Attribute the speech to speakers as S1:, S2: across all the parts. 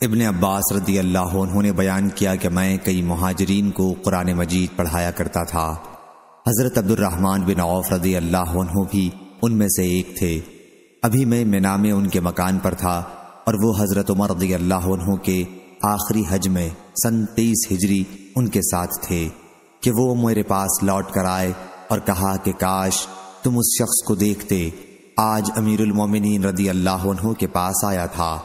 S1: ابن عباس رضی اللہ عنہ نے بیان کیا کہ میں کئی مہاجرین کو قرآن مجید پڑھایا کرتا تھا۔ حضرت عبد الرحمن بن عوف رضی اللہ عنہ بھی ان میں سے ایک تھے۔ ابھی میں مینا میں ان کے مکان پر تھا اور وہ حضرت عمر رضی اللہ عنہ کے آخری حج میں سن 23 ہجری ان کے ساتھ تھے کہ وہ میرے پاس لوٹ کر آئے اور کہا کہ کاش تم اس شخص کو دیکھتے، آج امیر المومنین رضی اللہ عنہ کے پاس آیا تھا۔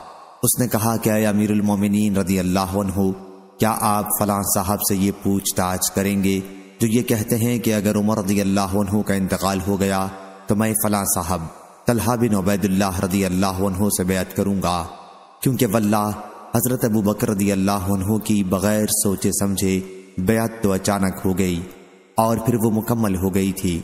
S1: اس نے کہا کہ اے امیر المومنین رضی اللہ عنہ، کیا آپ فلاں صاحب سے یہ پوچھ تاچھ کریں گے جو یہ کہتے ہیں کہ اگر عمر رضی اللہ عنہ کا انتقال ہو گیا تو میں فلاں صاحب طلحہ بن عبید اللہ رضی اللہ عنہ سے بیعت کروں گا، کیونکہ واللہ حضرت ابو بکر رضی اللہ عنہ کی بغیر سوچے سمجھے بیعت تو اچانک ہو گئی اور پھر وہ مکمل ہو گئی تھی۔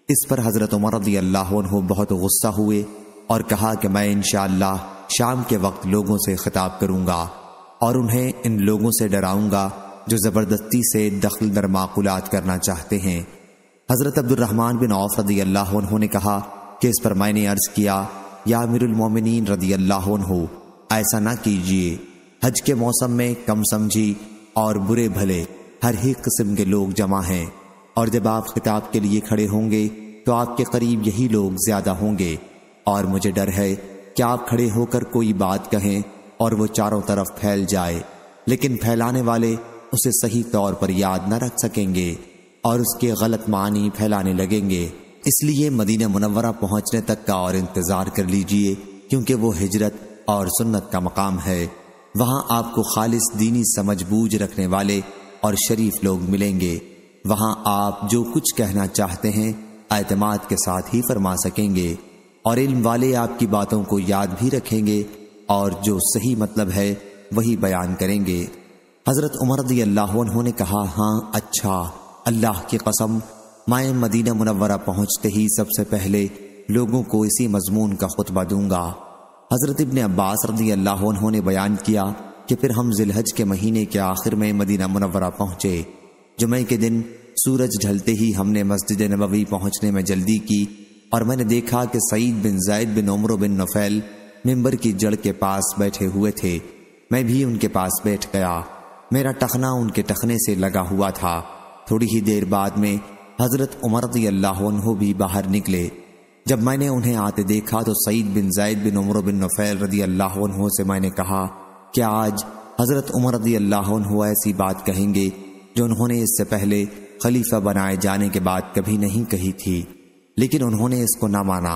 S1: اس پر حضرت عمر رضی اللہ عنہ بہت غصہ ہوئے اور کہا کہ میں انشاءاللہ شام کے وقت لوگوں سے خطاب کروں گا اور انہیں ان لوگوں سے ڈراؤں گا جو زبردستی سے دخل در معقولات کرنا چاہتے ہیں۔ حضرت عبد الرحمن بن عوف رضی اللہ عنہ نے کہا کہ اس پر میں نے عرض کیا، یا امیر المومنین رضی اللہ عنہ، ایسا نہ کیجیے، حج کے موسم میں کم سمجھی اور برے بھلے ہر ہی قسم کے لوگ جمع ہیں، اور جب آپ خطاب کے لیے کھڑے ہوں گے تو آپ کے قریب یہی لوگ زیادہ ہوں گے، اور مجھے ڈر ہے کہ آپ کھڑے ہو کر کوئی بات کہیں اور وہ چاروں طرف پھیل جائے، لیکن پھیلانے والے اسے صحیح طور پر یاد نہ رکھ سکیں گے اور اس کے غلط معنی پھیلانے لگیں گے۔ اس لیے مدینہ منورہ پہنچنے تک کا اور انتظار کر لیجئے، کیونکہ وہ ہجرت اور سنت کا مقام ہے، وہاں آپ کو خالص دینی سمجھ بوجھ رکھنے والے اور شریف لوگ ملیں گے، وہاں آپ جو کچھ کہنا چاہتے ہیں اعتماد کے ساتھ ہی فرما سکیں گے، اور علم والے آپ کی باتوں کو یاد بھی رکھیں گے اور جو صحیح مطلب ہے وہی بیان کریں گے۔ حضرت عمر رضی اللہ عنہ نے کہا، ہاں اچھا، اللہ کی قسم میں مدینہ منورہ پہنچتے ہی سب سے پہلے لوگوں کو اسی مضمون کا خطبہ دوں گا۔ حضرت ابن عباس رضی اللہ عنہ نے بیان کیا کہ پھر ہم ذی الحج کے مہینے کے آخر میں مدینہ منورہ پہنچے۔ جمعہ کے دن سورج ڈھلتے ہی ہم نے مسجد نبوی پہنچنے میں جلدی کی اور میں نے دیکھا کہ سعید بن زید بن عمرو بن نفیل ممبر کی جڑ کے پاس بیٹھے ہوئے تھے۔ میں بھی ان کے پاس بیٹھ گیا، میرا ٹخنا ان کے ٹخنے سے لگا ہوا تھا۔ تھوڑی ہی دیر بعد میں حضرت عمر رضی اللہ عنہ بھی باہر نکلے۔ جب میں نے انہیں آتے دیکھا تو سعید بن زید بن عمرو بن نفیل رضی اللہ عنہ سے میں نے کہا کہ آج حضرت عمر رضی اللہ عنہ ایسی بات کہیں گے جو انہوں نے اس سے پہلے خلیفہ بنائے جانے کے بعد کبھی نہیں کہی تھی، لیکن انہوں نے اس کو نہ مانا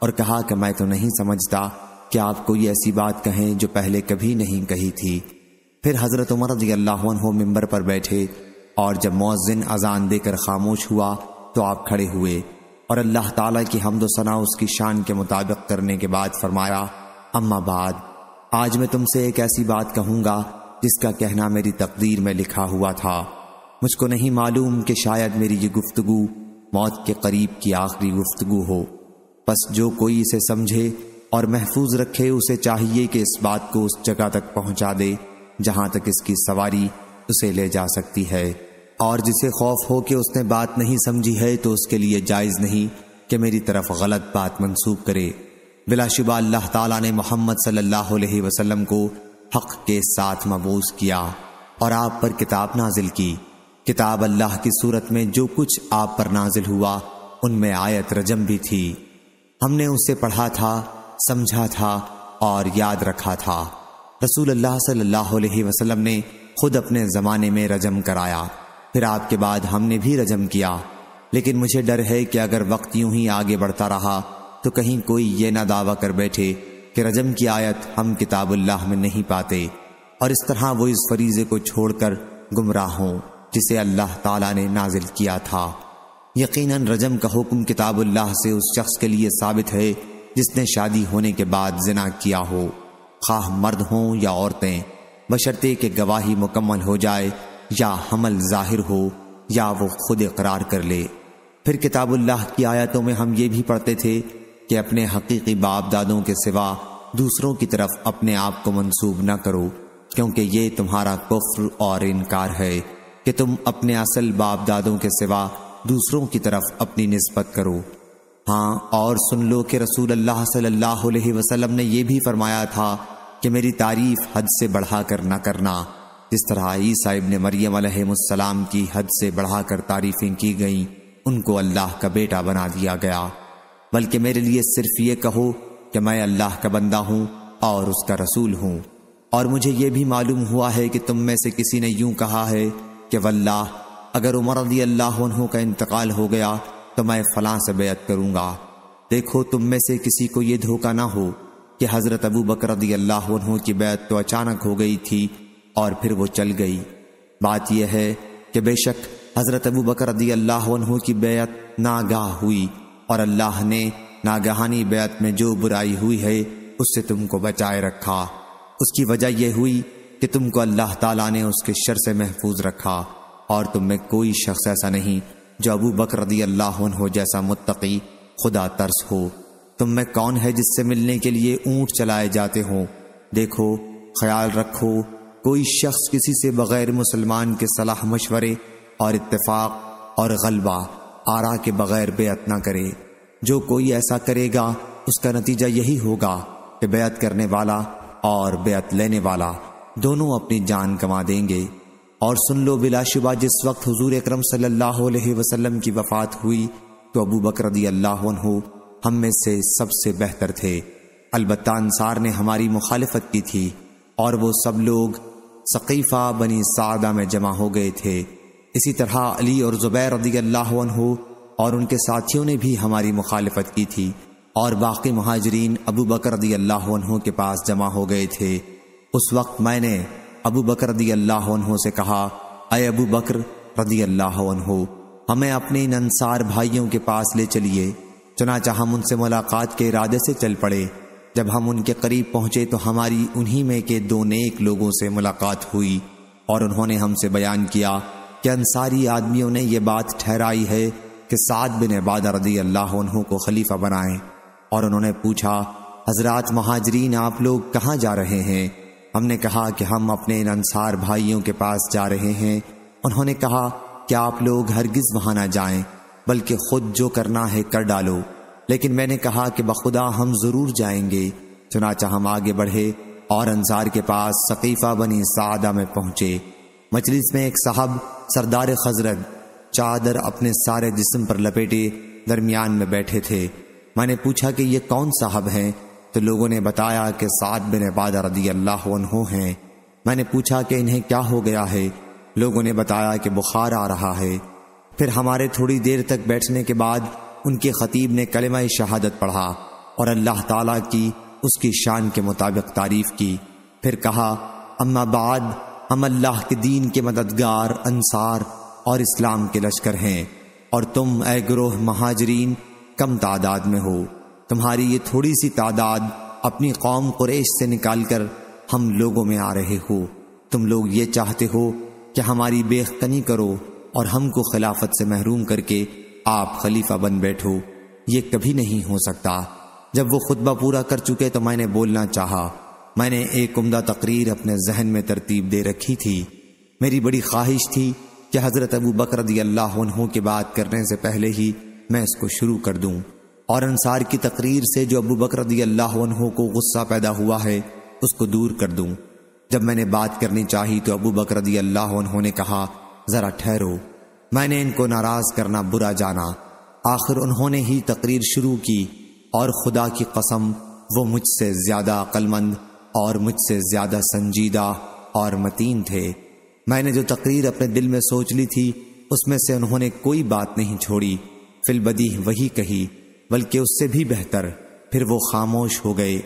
S1: اور کہا کہ میں تو نہیں سمجھتا کہ آپ کوئی ایسی بات کہیں جو پہلے کبھی نہیں کہی تھی۔ پھر حضرت عمر رضی اللہ عنہ ممبر پر بیٹھے اور جب مؤذن اذان دے کر خاموش ہوا تو آپ کھڑے ہوئے اور اللہ تعالیٰ کی حمد و ثنا اس کی شان کے مطابق کرنے کے بعد فرمایا، اما بعد، آج میں تم سے ایک ایسی بات کہوں گا جس کا کہنا میری تقدیر میں لکھا ہوا تھا۔ مجھ کو نہیں معلوم کہ شاید میری یہ گفتگو موت کے قریب کی آخری گفتگو ہو، بس جو کوئی اسے سمجھے اور محفوظ رکھے اسے چاہیے کہ اس بات کو اس جگہ تک پہنچا دے جہاں تک اس کی سواری اسے لے جا سکتی ہے، اور جسے خوف ہو کہ اس نے بات نہیں سمجھی ہے تو اس کے لیے جائز نہیں کہ میری طرف غلط بات منسوب کرے۔ بلا شبہ اللہ تعالیٰ نے محمد صلی اللہ علیہ وسلم کو حق کے ساتھ مبعوث کیا اور آپ پر کتاب نازل کی۔ کتاب اللہ کی صورت میں جو کچھ آپ پر نازل ہوا ان میں آیت رجم بھی تھی، ہم نے اسے پڑھا تھا، سمجھا تھا اور یاد رکھا تھا۔ رسول اللہ صلی اللہ علیہ وسلم نے خود اپنے زمانے میں رجم کرایا، پھر آپ کے بعد ہم نے بھی رجم کیا، لیکن مجھے ڈر ہے کہ اگر وقت یوں ہی آگے بڑھتا رہا تو کہیں کوئی یہ نہ دعویٰ کر بیٹھے کہ رجم کی آیت ہم کتاب اللہ میں نہیں پاتے، اور اس طرح وہ اس فریضے کو چھوڑ کر گمراہ ہوں جسے اللہ تعالیٰ نے نازل کیا تھا۔ یقیناً رجم کا حکم کتاب اللہ سے اس شخص کے لیے ثابت ہے جس نے شادی ہونے کے بعد زنا کیا ہو، خواہ مرد ہوں یا عورتیں، بشرطے کہ گواہی مکمل ہو جائے یا حمل ظاہر ہو یا وہ خود اقرار کر لے۔ پھر کتاب اللہ کی آیتوں میں ہم یہ بھی پڑھتے تھے کہ اپنے حقیقی باپ دادوں کے سوا دوسروں کی طرف اپنے آپ کو منسوب نہ کرو، کیونکہ یہ تمہارا کفر اور انکار ہے کہ تم اپنے اصل باپ دادوں کے سوا دوسروں کی طرف اپنی نسبت کرو۔ ہاں، اور سن لو کہ رسول اللہ صلی اللہ علیہ وسلم نے یہ بھی فرمایا تھا کہ میری تعریف حد سے بڑھا کر نہ کرنا، جس طرح عیسیٰ ابن مریم علیہ السلام کی حد سے بڑھا کر تعریفیں کی گئیں، ان کو اللہ کا بیٹا بنا دیا گیا، بلکہ میرے لیے صرف یہ کہو کہ میں اللہ کا بندہ ہوں اور اس کا رسول ہوں۔ اور مجھے یہ بھی معلوم ہوا ہے کہ تم میں سے کسی نے یوں کہا ہے کہ واللہ اگر عمر رضی اللہ عنہ کا انتقال ہو گیا تو میں فلاں سے بیعت کروں گا۔ دیکھو تم میں سے کسی کو یہ دھوکہ نہ ہو کہ حضرت ابو بکر رضی اللہ عنہ کی بیعت تو اچانک ہو گئی تھی اور پھر وہ چل گئی۔ بات یہ ہے کہ بے شک حضرت ابو بکر رضی اللہ عنہ کی بیعت ناگاہ ہوئی، اور اللہ نے ناگہانی بیعت میں جو برائی ہوئی ہے اس سے تم کو بچائے رکھا۔ اس کی وجہ یہ ہوئی کہ تم کو اللہ تعالیٰ نے اس کے شر سے محفوظ رکھا، اور تم میں کوئی شخص ایسا نہیں جو ابو بکر رضی اللہ عنہ جیسا متقی خدا ترس ہو۔ تم میں کون ہے جس سے ملنے کے لیے اونٹ چلائے جاتے ہوں؟ دیکھو خیال رکھو کوئی شخص کسی سے بغیر مسلمان کے صلاح مشورے اور اتفاق اور غلبہ آرا کے بغیر بیعت نہ کرے۔ جو کوئی ایسا کرے گا اس کا نتیجہ یہی ہوگا کہ بیعت کرنے والا اور بیعت لینے والا دونوں اپنی جان گنوا دیں گے۔ اور سن لو بلا شبہ جس وقت حضور اکرم صلی اللہ علیہ وسلم کی وفات ہوئی تو ابو بکر رضی اللہ عنہ ہم میں سے سب سے بہتر تھے، البتہ انصار نے ہماری مخالفت کی تھی، اور وہ سب لوگ ثقیفہ بنی سعدہ میں جمع ہو گئے تھے۔ اسی طرح علی اور زبیر رضی اللہ عنہ اور ان کے ساتھیوں نے بھی ہماری مخالفت کی تھی، اور باقی مہاجرین ابو بکر رضی اللہ عنہ کے پاس جمع ہو گئے تھے۔ اس وقت میں نے ابو بکر رضی اللہ عنہ سے کہا، اے ابو بکر رضی اللہ عنہ، ہمیں اپنے ان انصار بھائیوں کے پاس لے چلیے۔ چنانچہ ہم ان سے ملاقات کے ارادے سے چل پڑے۔ جب ہم ان کے قریب پہنچے تو ہماری انہی میں کے دو نیک لوگوں سے ملاقات ہوئی، اور انہوں نے ہم سے بیان کیا کہ انصاری آدمیوں نے یہ بات ٹھہرائی ہے کہ سعد بن عبادہ رضی اللہ عنہ کو خلیفہ بنائیں۔ اور انہوں نے پوچھا، حضرات مہاجرین آپ لوگ کہاں جا رہے ہیں؟ ہم نے کہا کہ ہم اپنے ان انصار بھائیوں کے پاس جا رہے ہیں۔ انہوں نے کہا کہ آپ لوگ ہرگز وہاں نہ جائیں، بلکہ خود جو کرنا ہے کر ڈالو۔ لیکن میں نے کہا کہ بخدا ہم ضرور جائیں گے۔ چنانچہ ہم آگے بڑھے اور انصار کے پاس ثقیفہ بنی سعدہ میں پہنچے۔ مجلس میں ایک صاحب سردار خزرج چادر اپنے سارے جسم پر لپیٹے درمیان میں بیٹھے تھے۔ میں نے پوچھا کہ یہ کون صاحب ہیں؟ تو لوگوں نے بتایا کہ سعد بن عبادہ رضی اللہ عنہ ہیں۔ میں نے پوچھا کہ انہیں کیا ہو گیا ہے؟ لوگوں نے بتایا کہ بخار آ رہا ہے۔ پھر ہمارے تھوڑی دیر تک بیٹھنے کے بعد ان کے خطیب نے کلمہ شہادت پڑھا اور اللہ تعالیٰ کی اس کی شان کے مطابق تعریف کی۔ پھر کہا، اما بعد، ہم اللہ کے دین کے مددگار انصار اور اسلام کے لشکر ہیں، اور تم اے گروہ مہاجرین کم تعداد میں ہو۔ تمہاری یہ تھوڑی سی تعداد اپنی قوم قریش سے نکال کر ہم لوگوں میں آ رہے ہو۔ تم لوگ یہ چاہتے ہو کہ ہماری بیخکنی کرو اور ہم کو خلافت سے محروم کر کے آپ خلیفہ بن بیٹھو۔ یہ کبھی نہیں ہو سکتا۔ جب وہ خطبہ پورا کر چکے تو میں نے بولنا چاہا۔ میں نے ایک عمدہ تقریر اپنے ذہن میں ترتیب دے رکھی تھی۔ میری بڑی خواہش تھی کہ حضرت ابو بکر رضی اللہ عنہ کی بات کرنے سے پہلے ہی میں اس کو شروع کر دوں، اور انصار کی تقریر سے جو ابو بکر رضی اللہ عنہ کو غصہ پیدا ہوا ہے اس کو دور کر دوں۔ جب میں نے بات کرنی چاہی تو ابو بکر رضی اللہ عنہ نے کہا، ذرا ٹھہرو۔ میں نے ان کو ناراض کرنا برا جانا۔ آخر انہوں نے ہی تقریر شروع کی، اور خدا کی قسم وہ مجھ سے زیادہ عقل مند اور مجھ سے زیادہ سنجیدہ اور متین تھے۔ میں نے جو تقریر اپنے دل میں سوچ لی تھی اس میں سے انہوں نے کوئی بات نہیں چھوڑی، فی البدیہہ وہی کہی، بلکہ اس سے بھی بہتر۔ پھر وہ خاموش ہو گئے۔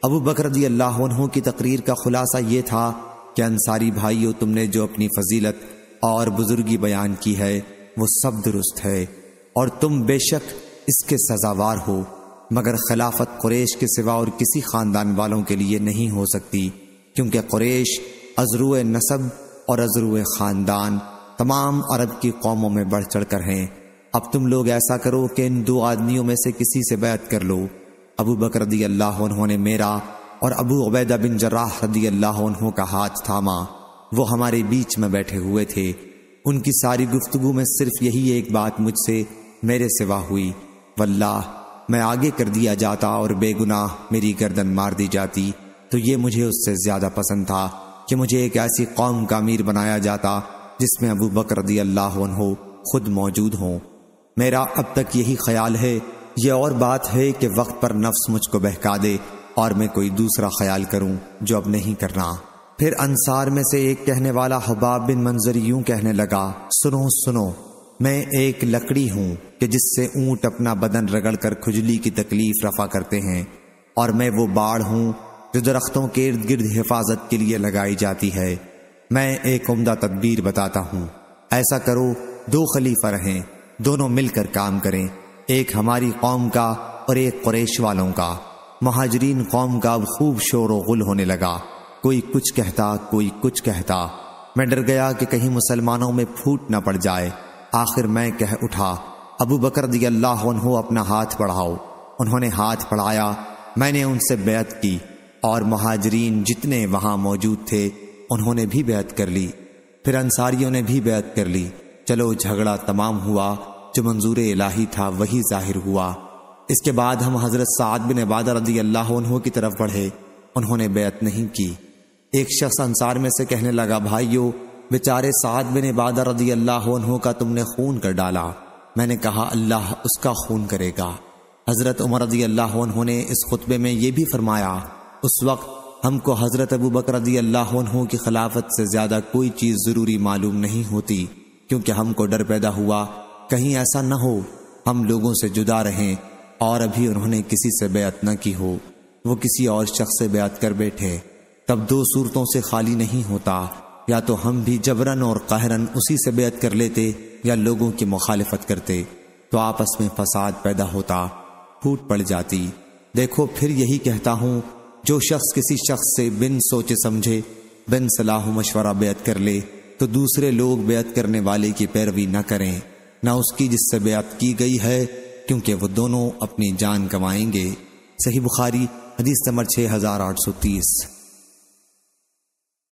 S1: ابو بکر رضی اللہ عنہ کی تقریر کا خلاصہ یہ تھا کہ انصاری بھائیو، تم نے جو اپنی فضیلت اور بزرگی بیان کی ہے وہ سب درست ہے، اور تم بے شک اس کے سزاوار ہو، مگر خلافت قریش کے سوا اور کسی خاندان والوں کے لیے نہیں ہو سکتی، کیونکہ قریش ازرو نسب اور ازرو خاندان تمام عرب کی قوموں میں بڑھ چڑھ کر ہیں۔ اب تم لوگ ایسا کرو کہ ان دو آدمیوں میں سے کسی سے بیعت کر لو۔ ابو بکر رضی اللہ عنہ نے میرا اور ابو عبیدہ بن جراح رضی اللہ عنہ کا ہاتھ تھاما۔ وہ ہمارے بیچ میں بیٹھے ہوئے تھے۔ ان کی ساری گفتگو میں صرف یہی ایک بات مجھ سے میرے سوا ہوئی، واللہ میں آگے کر دیا جاتا اور بے گناہ میری گردن مار دی جاتی تو یہ مجھے اس سے زیادہ پسند تھا کہ مجھے ایک ایسی قوم کا امیر بنایا جاتا جس میں ابو بکر رضی اللہ عنہ خود موجود ہوں۔ میرا اب تک یہی خیال ہے۔ یہ اور بات ہے کہ وقت پر نفس مجھ کو بہکا دے اور میں کوئی دوسرا خیال کروں جو اب نہیں کرنا۔ پھر انصار میں سے ایک کہنے والا حباب بن منظر یوں کہنے لگا، سنو سنو، میں ایک لکڑی ہوں کہ جس سے اونٹ اپنا بدن رگڑ کر کھجلی کی تکلیف رفع کرتے ہیں، اور میں وہ باڑ ہوں جو درختوں کے ارد گرد حفاظت کے لیے لگائی جاتی ہے۔ میں ایک عمدہ تدبیر بتاتا ہوں، ایسا کرو 2 خلیفہ رہیں، دونوں مل کر کام کریں، ایک ہماری قوم کا اور ایک قریش والوں کا۔ مہاجرین قوم کا اب خوب شور و غل ہونے لگا، کوئی کچھ کہتا کوئی کچھ کہتا۔ میں ڈر گیا کہ کہیں مسلمانوں میں پھوٹ نہ پڑ جائے۔ آخر میں کہہ اٹھا، ابو بکر رضی اللہ عنہ اپنا ہاتھ بڑھاؤ۔ انہوں نے ہاتھ بڑھایا، میں نے ان سے بیعت کی، اور مہاجرین جتنے وہاں موجود تھے انہوں نے بھی بیعت کر لی۔ پھر انصاریوں نے بھی بیعت کر لی۔ چلو جھگڑا تمام ہوا، جو منظور الہی تھا وہی ظاہر ہوا۔ اس کے بعد ہم حضرت سعد بن عبادہ رضی اللہ عنہ کی طرف بڑھے، انہوں نے بیعت نہیں کی۔ ایک شخص انصار میں سے کہنے لگا، بھائیو، بیچارے سعد بن عبادہ رضی اللہ عنہ کا تم نے خون کر ڈالا۔ میں نے کہا، اللہ اس کا خون کرے گا۔ حضرت عمر رضی اللہ عنہ نے اس خطبے میں یہ بھی فرمایا، اس وقت ہم کو حضرت ابو بکر رضی اللہ عنہ کی خلافت سے زیادہ کوئی چیز ضروری معلوم نہیں ہوتی، کیونکہ ہم کو ڈر پیدا ہوا کہیں ایسا نہ ہو ہم لوگوں سے جدا رہیں اور ابھی انہوں نے کسی سے بیعت نہ کی ہو، وہ کسی اور شخص سے بیعت کر بیٹھے۔ تب 2 صورتوں سے خالی نہیں ہوتا، یا تو ہم بھی جبرن اور قہرن اسی سے بیعت کر لیتے یا لوگوں کی مخالفت کرتے، تو آپس میں فساد پیدا ہوتا، پھوٹ پڑ جاتی۔ دیکھو پھر یہی کہتا ہوں، جو شخص کسی شخص سے بن سوچے سمجھے، بن صلاح و مشورہ بیعت کر لے، تو دوسرے لوگ بیعت کرنے والے کی پیروی نہ کریں، نہ اس کی جس سے بیعت کی گئی ہے، کیونکہ وہ دونوں اپنی جان گنوائیں گے۔ صحیح بخاری حدیث نمبر 6830۔